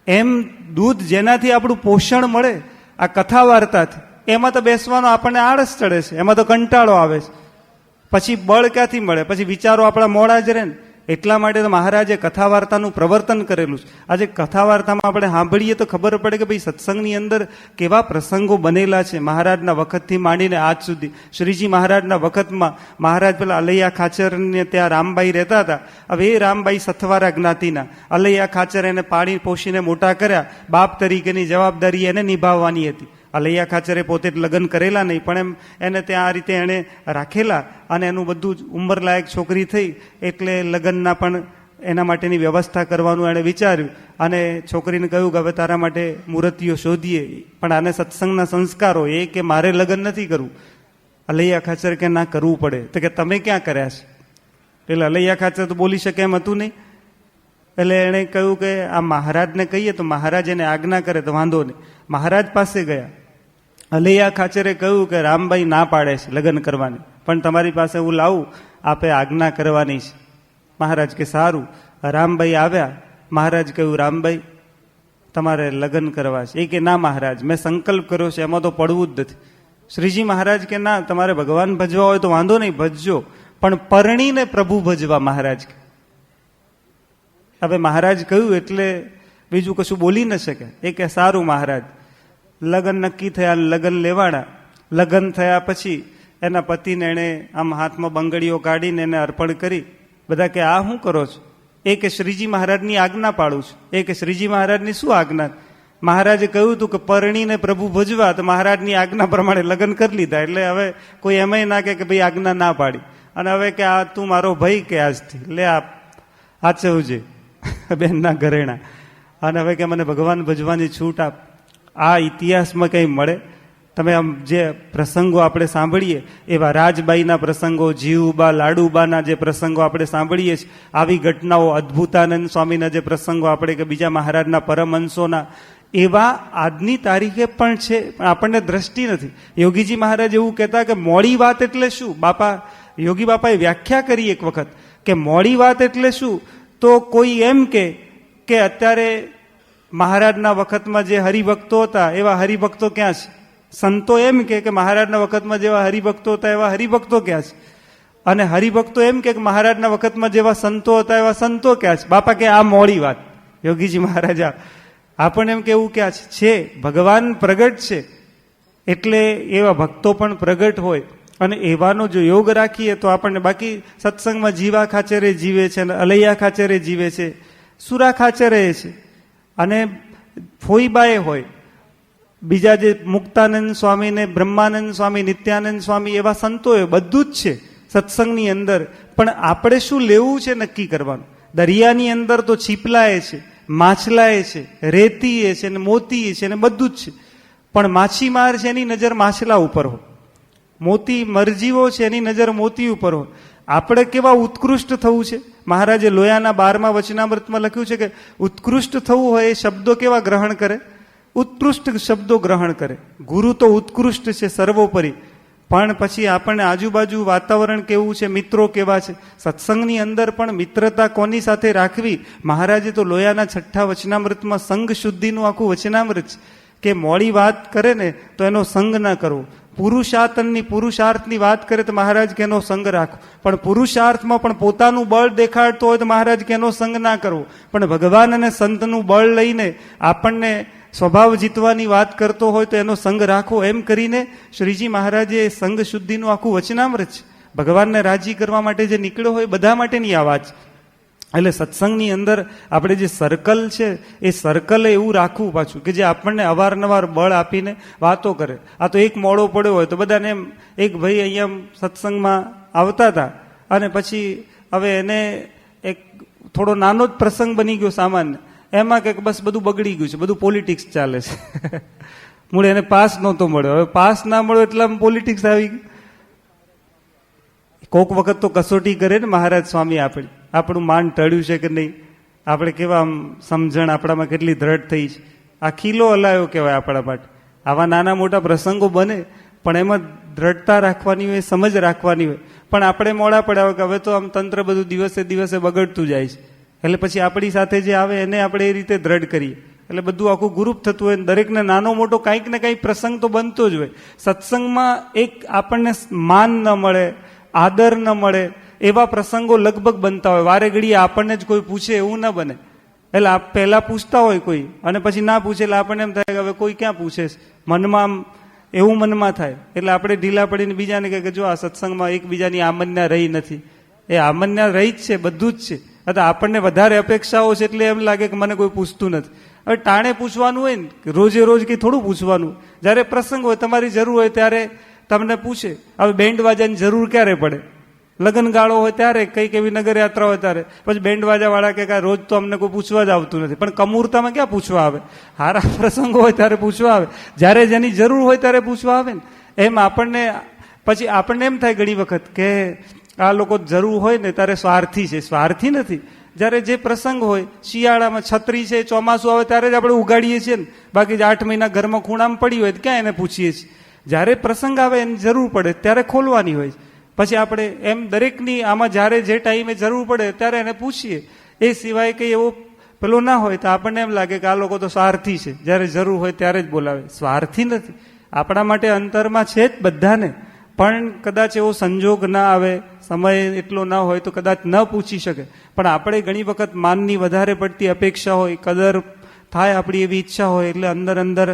એમ દૂધ જેનાથી આપણું પોષણ મળે આ કથા વાર્તાથી એમાં તો બેસવાનો આપણને આળસ ચડે છે, એમાં તો કંટાળો આવે છે, પછી બળ ક્યાંથી મળે, પછી વિચારો આપણા મોડા જ રહે ને. એટલા માટે તો મહારાજે કથા વાર્તાનું પ્રવર્તન કરેલું છે. આજે કથા વાર્તામાં આપણે સાંભળીએ તો ખબર પડે કે ભાઈ સત્સંગની અંદર કેવા પ્રસંગો બનેલા છે મહારાજના વખતથી માંડીને આજ સુધી. શ્રીજી મહારાજના વખતમાં મહારાજ પેલા અલૈયા ખાચરને ત્યાં રામબાઈ રહેતા હતા. હવે એ રામબાઈ સથવારા જ્ઞાતિના, અલૈયા ખાચર એને પાળી પોષીને મોટા કર્યા, બાપ તરીકેની જવાબદારી એને નિભાવવાની હતી. અલૈયા ખાચરે પોતે લગ્ન કરેલા નહીં, પણ એમ એને ત્યાં આ રીતે એણે રાખેલા, અને એનું બધું જ ઉંમરલાયક છોકરી થઈ એટલે લગ્નના પણ એના માટેની વ્યવસ્થા કરવાનું એણે વિચાર્યું, અને છોકરીને કહ્યું કે હવે તારા માટે મૂર્તિઓ શોધીએ, પણ આને સત્સંગના સંસ્કારો એ કે મારે લગ્ન નથી કરવું. અલૈયા ખાચર કે ના કરવું પડે. તો કે તમે ક્યાં કર્યા છે? એટલે અલૈયા ખાચર તો બોલી શકે એમ હતું નહીં. એટલે એણે કહ્યું કે આ મહારાજને કહીએ તો મહારાજ એને આજ્ઞા કરે તો વાંધો નહીં. મહારાજ પાસે ગયા. અલૈયા ખાચરે કહ્યું કે રામબાઈ ના પાડે છે લગ્ન કરવાની, પણ તમારી પાસે હું લાવું, આપે આજ્ઞા કરવાની છે. મહારાજ કે સારું. રામબાઈ આવ્યા. મહારાજ કહ્યું રામબાઈ તમારે લગ્ન કરવા છે? એ કે ના મહારાજ, મેં સંકલ્પ કર્યો છે, એમાં તો પડવું જ નથી. શ્રીજી મહારાજ કે ના, તમારે ભગવાન ભજવા હોય તો વાંધો નહીં, ભજજો, પણ પરણીને પ્રભુ ભજવા. મહારાજ હવે મહારાજ કહ્યું એટલે બીજું કશું બોલી ન શકે. એ કે સારું મહારાજ. લગ્ન નક્કી થયા, લગ્ન લેવાના. લગ્ન થયા પછી એના પતિને એણે આમ હાથમાં બંગડીઓ કાઢીને એને અર્પણ કરી. બધા કે આ શું કરો છો? એ કે શ્રીજી મહારાજની આજ્ઞા પાડું છું. એ કે શ્રીજી મહારાજની શું આજ્ઞા? મહારાજે કહ્યું હતું કે પરણીને પ્રભુ ભજવા, તો મહારાજની આજ્ઞા પ્રમાણે લગ્ન કરી લીધા. એટલે હવે કોઈ એમય ના કે ભાઈ આજ્ઞા ના પાડી, અને હવે કે આ તું મારો ભાઈ કે આજથી લે આ આચવજે બેનના ઘરેણા, અને હવે કે મને ભગવાન ભજવાની છૂટ આપ. આ ઇતિહાસમાં કંઈ મળે? તમે આમ જે પ્રસંગો આપણે સાંભળીએ એવા રાજબાઈના પ્રસંગો, જીવુબા લાડુબાના જે પ્રસંગો આપણે સાંભળીએ છીએ, આવી ઘટનાઓ, અદ્ભુતાનંદ સ્વામીના જે પ્રસંગો આપણે કે બીજા મહારાજના પરમહંસોના, એવા આજની તારીખે પણ છે, પણ આપણને દ્રષ્ટિ નથી. યોગીજી મહારાજ એવું કહેતા કે મોડી વાત એટલે શું? બાપા યોગી બાપાએ વ્યાખ્યા કરી એક વખત કે મોડી વાત એટલે શું? તો કોઈ એમ કે અત્યારે મહારાજના વખતમાં જે હરિભક્તો હતા એવા હરિભક્તો ક્યાં છે? સંતો એમ કે મહારાજના વખતમાં જેવા હરિભક્તો હતા એવા હરિભક્તો ક્યાં છે? અને હરિભક્તો એમ કે મહારાજના વખતમાં જેવા સંતો હતા એવા સંતો ક્યાં છે? બાપા કે આ મોડી વાત. યોગીજી મહારાજા આપણને એમ કેવું ક્યાં છે? ભગવાન પ્રગટ છે એટલે એવા ભક્તો પણ પ્રગટ હોય, અને એવાનો જો યોગ રાખીએ તો આપણને. બાકી સત્સંગમાં જીવા ખાચરે જીવે છે, અને અલૈયા ખાચરે જીવે છે, સુરા ખાચરે છે, અને ફોઈબાએ હોય, બીજા જે મુક્તાનંદ સ્વામી ને બ્રહ્માનંદ સ્વામી, નિત્યાનંદ સ્વામી, એવા સંતોએ બધું જ છે સત્સંગની અંદર. પણ આપણે શું લેવું છે નક્કી કરવાનું. દરિયાની અંદર તો છીપલાએ છે, માછલાએ છે, રેતીએ છે, ને મોતીએ છે, ને બધું જ છે. પણ માછીમાર છે એની નજર માછલા ઉપર હોય, મોતી મરજીવો છે એની નજર મોતી ઉપર હોય. આપણે કેવા ઉત્કૃષ્ટ થવું છે? મહારાજે લોયાના 12મા વચનામૃતમાં લખ્યું છે કે ઉત્કૃષ્ટ થવું હોય એ શબ્દો કેવા ગ્રહણ કરે? ઉત્કૃષ્ટ શબ્દો ગ્રહણ કરે. ગુરુ તો ઉત્કૃષ્ટ છે સર્વોપરી, પણ પછી આપણને આજુબાજુ વાતાવરણ કેવું છે, મિત્રો કેવા છે. સત્સંગની અંદર પણ મિત્રતા કોની સાથે રાખવી? મહારાજે તો લોયાના 6ઠ્ઠા વચનામૃતમાં સંઘ શુદ્ધિનું આખું વચનામૃત છે કે મોડી વાત કરે ને તો એનો સંગ ના કરવો. પુરુષાર્થની વાત કરે તો મહારાજ કે એનો સંગ રાખો, પણ પુરુષાર્થમાં પણ પોતાનું બળ દેખાડતો હોય તો મહારાજ કે એનો સંગ ના કરવો. પણ ભગવાન અને સંતનું બળ લઈને આપણને સ્વભાવ જીતવાની વાત કરતો હોય તો એનો સંગ રાખો. એમ કરીને શ્રીજી મહારાજે સંઘ શુદ્ધિનું આખું વચનામૃત છે. ભગવાનને રાજી કરવા માટે જે નીકળ્યો હોય બધા માટેની આ વાત. એટલે સત્સંગની અંદર આપણે જે સર્કલ છે એ સર્કલે એવું રાખવું પાછું કે જે આપણને અવારનવાર બળ આપીને વાતો કરે. આ તો એક મોડો પડ્યો હોય તો બધાને એમ, એક ભાઈ અહીંયા સત્સંગમાં આવતા હતા, અને પછી હવે એને એક થોડો નાનો જ પ્રસંગ બની ગયો સામાન્ય, એમાં કે બસ બધું બગડી ગયું છે, બધું પોલિટિક્સ ચાલે છે. મૂળે એને પાસ નહોતો મળ્યો, હવે પાસ ના મળ્યો એટલે પોલિટિક્સ આવી ગયું. કોક વખત તો કસોટી કરે ને મહારાજ સ્વામી આપણી, આપણું માન ટળ્યું છે કે નહીં, આપણે કેવા આમ સમજણ આપણામાં કેટલી દ્રઢ થઈ છે. આ ખીલો હલાયો કહેવાય આપણા માટે. આવા નાના મોટા પ્રસંગો બને પણ એમાં દ્રઢતા રાખવાની હોય, સમજ રાખવાની હોય. પણ આપણે મોડા પડ્યા હોય કે હવે તો આમ તંત્ર બધું દિવસે દિવસે બગડતું જાય છે, એટલે પછી આપણી સાથે જે આવે એને આપણે એ રીતે દ્રઢ કરીએ. એટલે બધું આખું ગ્રુપ થતું હોય, દરેકને નાનો મોટો કંઈક ને કંઈક પ્રસંગ તો બનતો જ હોય. સત્સંગમાં એક આપણને માન ન મળે, આદર ન મળે એવા પ્રસંગો લગભગ બનતા હોય. વારે ઘડીએ આપણને જ કોઈ પૂછે એવું ન બને. એટલે આપ પહેલા પૂછતા હોય કોઈ અને પછી ના પૂછે એટલે આપણને એમ થાય કે હવે કોઈ ક્યાં પૂછે, મનમાં એવું મનમાં થાય. એટલે આપણે ઢીલા પડીને બીજાને કહે કે જો આ સત્સંગમાં એકબીજાની આમન્યા રહી નથી. એ આમન્યા રહી જ છે, બધું જ છે. અથવા આપણને વધારે અપેક્ષાઓ છે એટલે એમ લાગે કે મને કોઈ પૂછતું નથી. હવે ટાણે પૂછવાનું હોય ને, રોજે રોજ કંઈ થોડું પૂછવાનું. જ્યારે પ્રસંગ હોય, તમારી જરૂર હોય ત્યારે તમને પૂછે. હવે બેન્ડ વાજાની જરૂર ક્યારે પડે? લગ્ન ગાળો હોય ત્યારે, કંઈક એવી નગર યાત્રા હોય ત્યારે. પછી બેન્ડ વાજા વાળા કે રોજ તો અમને કોઈ પૂછવા જ આવતું નથી. પણ કમૂરતામાં ક્યાં પૂછવા આવે? હારા પ્રસંગો હોય ત્યારે પૂછવા આવે, જ્યારે જેની જરૂર હોય ત્યારે પૂછવા આવે ને. એમ આપણને પછી આપણને એમ થાય ઘણી વખત કે આ લોકો જરૂર હોય ને ત્યારે સ્વાર્થી છે. સ્વાર્થી નથી. જ્યારે જે પ્રસંગ હોય, શિયાળામાં છત્રી છે, ચોમાસું આવે ત્યારે જ આપણે ઉગાડીએ છીએ ને. બાકી 8 મહિના ઘરમાં ખૂણામાં પડી હોય ક્યાં એને પૂછીએ છીએ? જ્યારે પ્રસંગ આવે એની જરૂર પડે ત્યારે ખોલવાની હોય. પછી આપણે એમ દરેકની આમાં જ્યારે જે ટાઈમે જરૂર પડે ત્યારે એને પૂછીએ. એ સિવાય કંઈ એવો પેલો ના હોય તો આપણને એમ લાગે કે આ લોકો તો સ્વાર્થી છે, જ્યારે જરૂર હોય ત્યારે જ બોલાવે. સ્વાર્થી નથી. આપણા માટે અંતરમાં છે જ બધાને, પણ કદાચ એવો સંજોગ ના આવે, સમય એટલો ના હોય તો કદાચ ન પૂછી શકે. પણ આપણે ઘણી વખત માનની વધારે પડતી અપેક્ષા હોય, કદર થાય આપણી એવી ઈચ્છા હોય, એટલે અંદર અંદર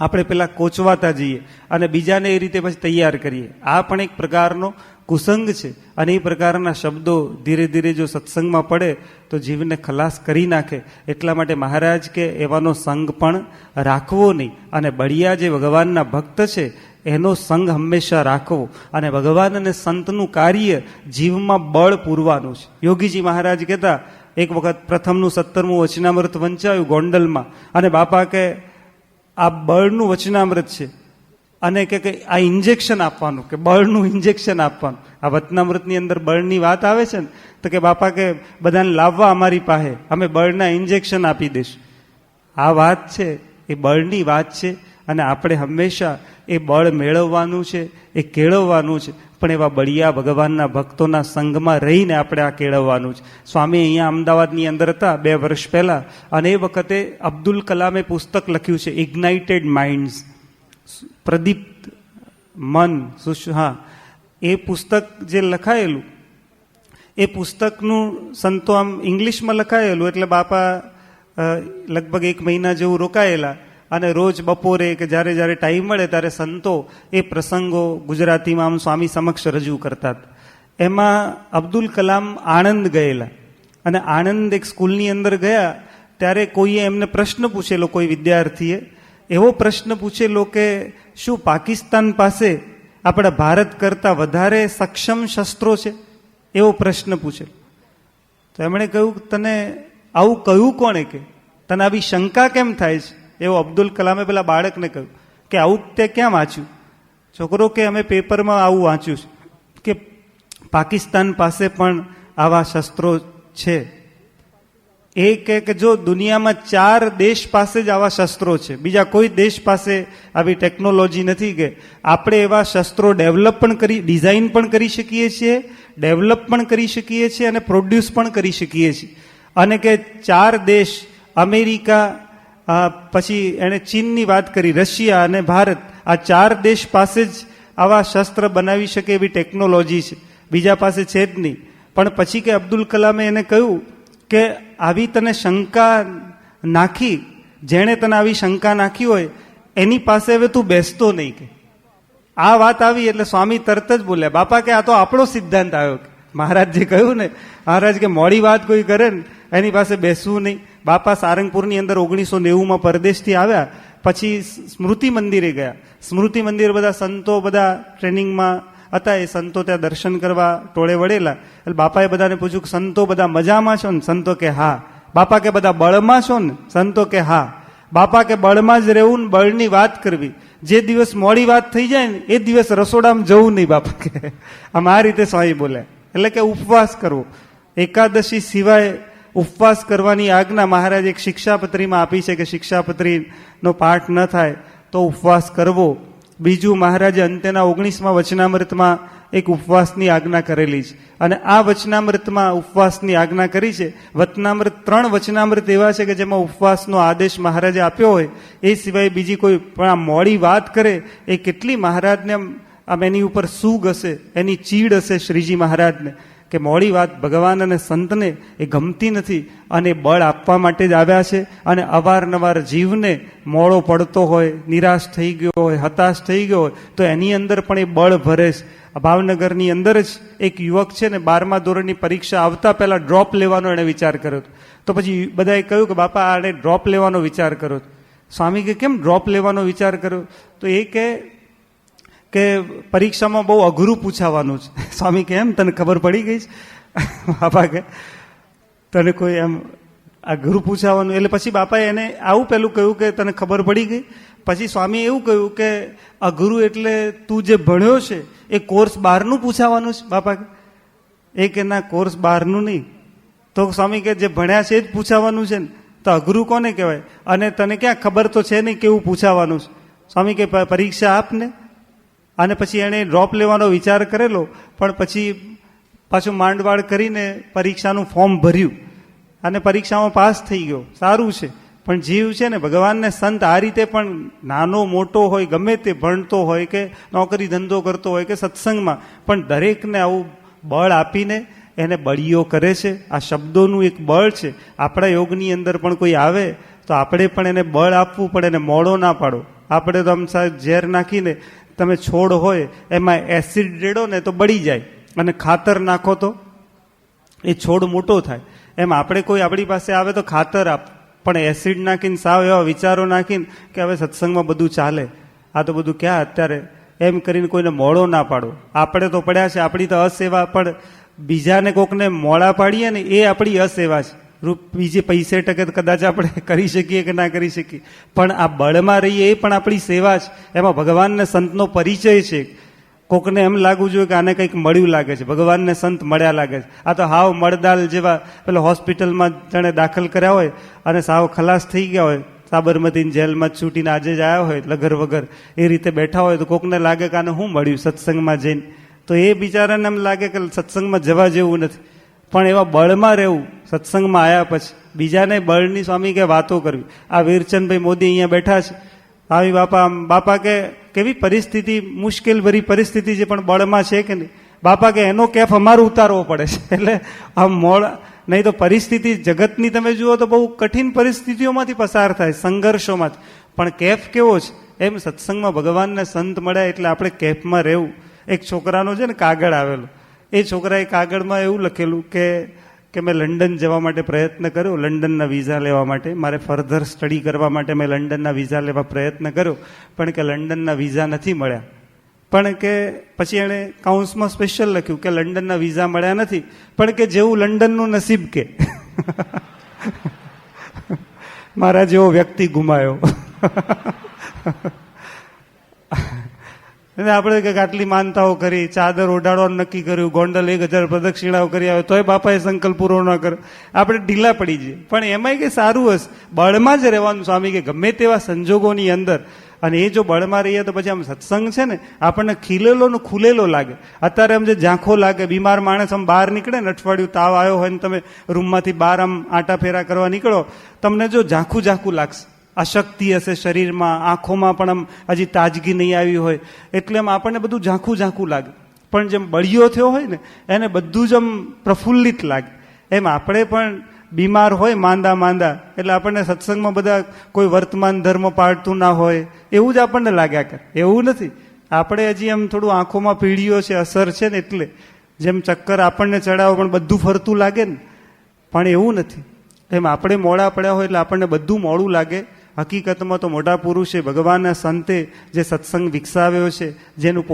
આપણે પેલા કોચવાતા જઈએ અને બીજાને એ રીતે પછી તૈયાર કરીએ. આ પણ એક પ્રકારનો કુસંગ છે. અને એ પ્રકારના શબ્દો ધીરે ધીરે જો સત્સંગમાં પડે તો જીવને ખલાસ કરી નાખે. એટલા માટે મહારાજ કે એવાનો સંગ પણ રાખવો નહીં. અને બળિયા જે ભગવાનના ભક્ત છે એનો સંગ હંમેશા રાખવો. અને ભગવાન અને સંતનું કાર્ય જીવમાં બળ પૂરવાનું છે. યોગીજી મહારાજ કહેતા, એક વખત પ્રથમનું 17મું વચનામૃત વંચાયું ગોંડલમાં, અને બાપા કે આ બળનું વચનામૃત છે અને કે આ ઇન્જેક્શન આપવાનું, કે બળનું ઇન્જેક્શન આપવાનું. આ વચનામૃતની અંદર બળની વાત આવે છે ને, તો કે બાપા કે બધાને લાવવા અમારી પાસે, અમે બળના ઇન્જેક્શન આપી દઈશું. આ વાત છે એ બળની વાત છે. અને આપણે હંમેશા એ બળ મેળવવાનું છે, એ કેળવવાનું છે. પણ એવા બળિયા ભગવાનના ભક્તોના સંગમાં રહીને આપણે આ કેળવવાનું છે. સ્વામી અહીંયા અમદાવાદની અંદર હતા 2 વર્ષ પહેલા, અને એ વખતે અબ્દુલ કલામે પુસ્તક લખ્યું છે ઇગ્નાઇટેડ માઇન્ડ્સ, પ્રદીપ્ત મન. હા, એ પુસ્તક જે લખાયેલું, એ પુસ્તકનું સંતો આમ ઇંગ્લિશમાં લખાયેલું. એટલે બાપા લગભગ 1 મહિના જેવું રોકાયેલા, અને રોજ બપોરે કે જ્યારે જ્યારે ટાઈમ મળે ત્યારે સંતો એ પ્રસંગો ગુજરાતીમાં આમ સ્વામી સમક્ષ રજૂ કરતા. એમાં અબ્દુલ કલામ આણંદ ગયેલા, અને આણંદ એક સ્કૂલની અંદર ગયા ત્યારે કોઈએ એમને પ્રશ્ન પૂછેલો, કોઈ વિદ્યાર્થીએ એવો પ્રશ્ન પૂછેલો કે શું પાકિસ્તાન પાસે આપણા ભારત કરતાં વધારે સક્ષમ શસ્ત્રો છે? એવો પ્રશ્ન પૂછેલો. તો એમણે કહ્યું, તને આવું કહ્યું કોણે? કે તને આવી શંકા કેમ થાય છે? એવો અબ્દુલ કલામે પેલા બાળકને કહ્યું કે આવું તે ક્યાં વાંચ્યું? છોકરો કે અમે પેપરમાં આવું વાંચ્યું છે કે પાકિસ્તાન પાસે પણ આવા શસ્ત્રો છે. એ કે જો દુનિયામાં 4 દેશ પાસે જ આવા શસ્ત્રો છે, બીજા કોઈ દેશ પાસે આવી ટેકનોલોજી નથી. કે આપણે એવા શસ્ત્રો ડેવલપ પણ કરી, ડિઝાઇન પણ કરી શકીએ છીએ, ડેવલપ પણ કરી શકીએ છીએ અને પ્રોડ્યુસ પણ કરી શકીએ છીએ. અને કે 4 દેશ, અમેરિકા, પછી એણે ચીનની વાત કરી, રશિયા અને ભારત, આ 4 દેશ પાસે જ આવા શસ્ત્ર બનાવી શકે એવી ટેકનોલોજી છે, બીજા પાસે છે જ નહીં. પણ પછી કે અબ્દુલ કલામે એને કહ્યું કે આવી તને શંકા નાખી, જેણે તને આવી શંકા નાખી હોય એની પાસે હવે તું બેસતો નહીં. કે આ વાત આવી એટલે સ્વામી તરત જ બોલ્યા, બાપા કે આ તો આપણો સિદ્ધાંત આવ્યો. મહારાજ જે કહ્યું ને, મહારાજ કે મોડી વાત કોઈ કરે ને એની પાસે બેસવું નહીં. બાપા સારંગપુરની અંદર 1990માં પરદેશથી આવ્યા, પછી સ્મૃતિ મંદિરે ગયા. સ્મૃતિ મંદિર બધા સંતો બધા ટ્રેનિંગમાં હતા, એ સંતો ત્યાં દર્શન કરવા ટોળે વળેલા. એટલે બાપાએ બધાને પૂછ્યું કે સંતો બધા મજામાં છો ને? સંતો કે હા. બાપા કે બધા બળમાં છો ને? સંતો કે હા. બાપા કે બળમાં જ રહેવું ને બળની વાત કરવી, જે દિવસ મોડી વાત થઈ જાય ને એ દિવસ રસોડામાં જવું નહીં. બાપા કે આમ આ રીતે સ્વામી બોલ્યા. એટલે કે ઉપવાસ કરવો, એકાદશી સિવાય ઉપવાસ કરવાની આજ્ઞા મહારાજ એક શિક્ષાપત્રીમાં આપી છે કે શિક્ષાપત્રીનો પાઠ ન થાય તો ઉપવાસ કરવો. બીજું મહારાજે અંત્યના 19મા વચનામૃતમાં એક ઉપવાસની આજ્ઞા કરેલી છે. અને આ વચનામૃતમાં ઉપવાસની આજ્ઞા કરી છે. વચનામૃત 3 વચનામૃત એવા છે કે જેમાં ઉપવાસનો આદેશ મહારાજે આપ્યો હોય, એ સિવાય બીજી કોઈ પણ આ મોડી વાત કરે એ કેટલી મહારાજને આમ એની ઉપર સૂગ હશે, એની ચીડ હશે શ્રીજી મહારાજને, કે મોડી વાત ભગવાન અને સંતને એ ગમતી નથી. અને બળ આપવા માટે જ આવ્યા છે. અને અવારનવાર જીવને મોડો પડતો હોય, નિરાશ થઈ ગયો હોય, હતાશ થઈ ગયો હોય, તો એની અંદર પણ એ બળ ભરે છે. ભાવનગરની અંદર જ એક યુવક છે ને, 12મા ધોરણની પરીક્ષા આવતા પહેલા ડ્રોપ લેવાનો એણે વિચાર કર્યો. તો પછી બધાએ કહ્યું કે બાપા આને ડ્રોપ લેવાનો વિચાર કર્યો. સ્વામી કે કેમ ડ્રોપ લેવાનો વિચાર કર્યો? તો એ કે પરીક્ષામાં બહુ અઘરું પૂછાવાનું છે. સ્વામી કે એમ તને ખબર પડી ગઈ છે? બાપા કે તને કોઈ એમ અઘરું પૂછાવાનું, એટલે પછી બાપાએ એને આવું પેલું કહ્યું કે તને ખબર પડી ગઈ. પછી સ્વામીએ એવું કહ્યું કે અઘરું એટલે તું જે ભણ્યો છે એ કોર્સ 12નું પૂછાવાનું છે. બાપા એ કે ના, કોર્સ 12નું નહીં. તો સ્વામી કે જે ભણ્યા છે એ જ પૂછાવાનું છે ને, તો અઘરું કોને કહેવાય? અને તને ક્યાં ખબર તો છે નહીં કેવું પૂછાવાનું છે. સ્વામી કે પરીક્ષા આપને. અને પછી એણે ડ્રોપ લેવાનો વિચાર કરેલો, પણ પછી પાછું માંડવાળ કરીને પરીક્ષાનું ફોર્મ ભર્યું અને પરીક્ષામાં પાસ થઈ ગયો. સારું છે. પણ જીવ છે ને, ભગવાનને સંત આ રીતે પણ નાનો મોટો હોય, ગમે તે ભણતો હોય કે નોકરી ધંધો કરતો હોય કે સત્સંગમાં, પણ દરેકને આવું બળ આપીને એને બળીઓ કરે છે. આ શબ્દોનું એક બળ છે. આપણા યોગની અંદર પણ કોઈ આવે તો આપણે પણ એને બળ આપવું પડે, એને મોડો ના પાડો. આપણે તો આમ સાહેબ ઝેર નાખીને, તમે છોડ હોય એમાં એસિડ રેડો ને તો બળી જાય, અને ખાતર નાખો તો એ છોડ મોટો થાય. એમ આપણે કોઈ આપણી પાસે આવે તો ખાતર આપ, પણ એસિડ નાખીને સાવ એવા વિચારો નાખીને કે હવે સત્સંગમાં બધું ચાલે, આ તો બધું ક્યાં અત્યારે, એમ કરીને કોઈને મોડો ના પાડો. આપણે તો પડ્યા છે, આપણી તો અસેવા, પણ બીજાને કોકને મોડા પાડીએ ને એ આપણી અસેવા છે. બીજે પૈસે ટકે કદાચ આપણે કરી શકીએ કે ના કરી શકીએ, પણ આ બળમાં રહીએ એ પણ આપણી સેવા છે. એમાં ભગવાનને સંતનો પરિચય છે. કોકને એમ લાગવું જોઈએ કે આને કંઈક મળ્યું લાગે છે, ભગવાનને સંત મળ્યા લાગે છે. આ તો હાવ મળદાલ જેવા, પેલો હોસ્પિટલમાં જાણે દાખલ કર્યા હોય અને સાવ ખલાસ થઈ ગયા હોય, સાબરમતીની જેલમાં છૂટીને આજે જ આવ્યા હોય લગર વગર, એ રીતે બેઠા હોય, તો કોકને લાગે કે આને શું મળ્યું સત્સંગમાં જઈને, તો એ બિચારાને એમ લાગે કે સત્સંગમાં જવા જેવું નથી. પણ એવા બળમાં રહેવું, સત્સંગમાં આવ્યા પછી બીજાને બળની સ્વામી કે વાતો કરવી. આ વીરચંદભાઈ મોદી અહીંયા બેઠા છે, આવી બાપા કે કેવી પરિસ્થિતિ, મુશ્કેલ ભરી પરિસ્થિતિ છે, પણ બળમાં છે કે નહીં? બાપા કે એનો કેફ અમારું ઉતારવો પડે છે. એટલે આમ નહીં તો પરિસ્થિતિ જગતની તમે જુઓ તો બહુ કઠિન પરિસ્થિતિઓમાંથી પસાર થાય, સંઘર્ષોમાંથી, પણ કેફ કેવો છે? એમ સત્સંગમાં ભગવાનને સંત મળ્યા એટલે આપણે કેફમાં રહેવું. એક છોકરાનો છે ને કાગળ આવેલો, એ છોકરાએ કાગળમાં એવું લખેલું કે મેં લંડન જવા માટે પ્રયત્ન કર્યો, લંડનના વિઝા લેવા માટે, મારે ફર્ધર સ્ટડી કરવા માટે મેં લંડનના વિઝા લેવા પ્રયત્ન કર્યો, પણ કે લંડનના વિઝા નથી મળ્યા. પણ કે પછી એણે કાઉન્સમાં સ્પેશિયલ લખ્યું કે લંડનના વિઝા મળ્યા નથી, પણ કે જેવું લંડનનું નસીબ કે મારા જેવો વ્યક્તિ ગુમાયો. આપણે કંઈક આટલી માનતાઓ કરી, ચાદર ઓઢાડવાનું નક્કી કર્યું, ગોંડલ 1000 પ્રદક્ષિણાઓ કરી આવે, તોય બાપાએ સંકલ્પ પૂરો ન કરે, આપણે ઢીલા પડી જઈએ. પણ એમાંય કે સારું હશે, બળમાં જ રહેવાનું સ્વામી કે ગમે તેવા સંજોગોની અંદર. અને એ જો બળમાં રહીએ તો પછી આમ સત્સંગ છે ને આપણને ખીલેલો ને ખુલેલો લાગે. અત્યારે આમ જે ઝાંખો લાગે, બીમાર માણસ આમ બહાર નીકળે ને, અઠવાડિયું તાવ આવ્યો હોય ને તમે રૂમમાંથી બહાર આમ આંટા ફેરા કરવા નીકળો, તમને જો ઝાંખું ઝાંખું લાગશે, અશક્તિ હશે શરીરમાં, આંખોમાં પણ આમ હજી તાજગી નહીં આવી હોય, એટલે આમ આપણને બધું ઝાંખું ઝાંખું લાગે. પણ જેમ બળિયો થયો હોય ને એને બધું જ આમ પ્રફુલ્લિત લાગે. એમ આપણે પણ બીમાર હોય, માંદા, એટલે આપણને સત્સંગમાં બધા કોઈ વર્તમાન ધર્મ પાળતું ના હોય એવું જ આપણને લાગ્યા કરે. એવું નથી, આપણે હજી એમ થોડું આંખોમાં પીળીઓ છે, અસર છે ને, એટલે જેમ ચક્કર આપણને ચડાવો પણ બધું ફરતું લાગે ને, પણ એવું નથી. એમ આપણે મોડા પડ્યા હોય એટલે આપણને બધું મોડું લાગે. હકીકતમાં તો મોટા પુરુષે, ભગવાનના સંતે જે સત્સંગ વિકસાવ્યો છે, જેનું